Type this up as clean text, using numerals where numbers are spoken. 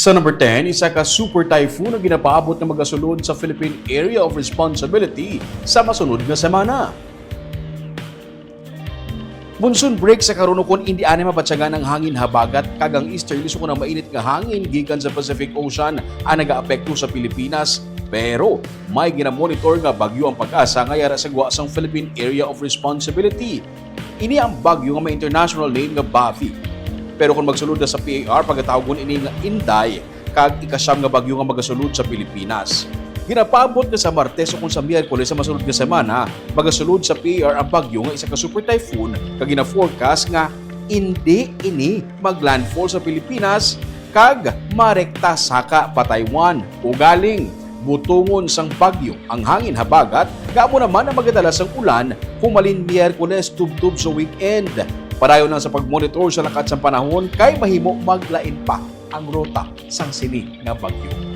Sa number 10, isa ka Super Typhoon na ginapaabot na magasulod sa Philippine Area of Responsibility sa masunod nga semana. Monsoon break sa karunukon hindi ani mabatyagan ng hangin habagat kagang easterly so na mainit nga hangin gikan sa Pacific Ocean ang nagaapekto sa Pilipinas. Pero may ginamonitor nga bagyo ang pag-asa nga yara sa guwasang Philippine Area of Responsibility. Ini ang bagyo nga may international name nga Bavi. Pero kung magsulod na sa PAR, pagkatawagon ini nga Inday, kag ikasyam nga bagyo nga magasulod sa Pilipinas. Ginapaabot na sa Martes o kung sa Miyerkules sa masulod nga semana, magasulod sa PAR ang bagyo nga isa ka Super Typhoon kag gina-forecast nga hindi ini maglandfall sa Pilipinas kag marekta saka pa Taiwan o galing butungon sang bagyo ang hangin habagat gaamo naman ang magadala sang ulan humalin Miyerkules tubtub sa weekend. Padayon lang sa pagmonitor sa lakat sa panahon kay mahimo maglain pa ang rota sang sini nga bagyo.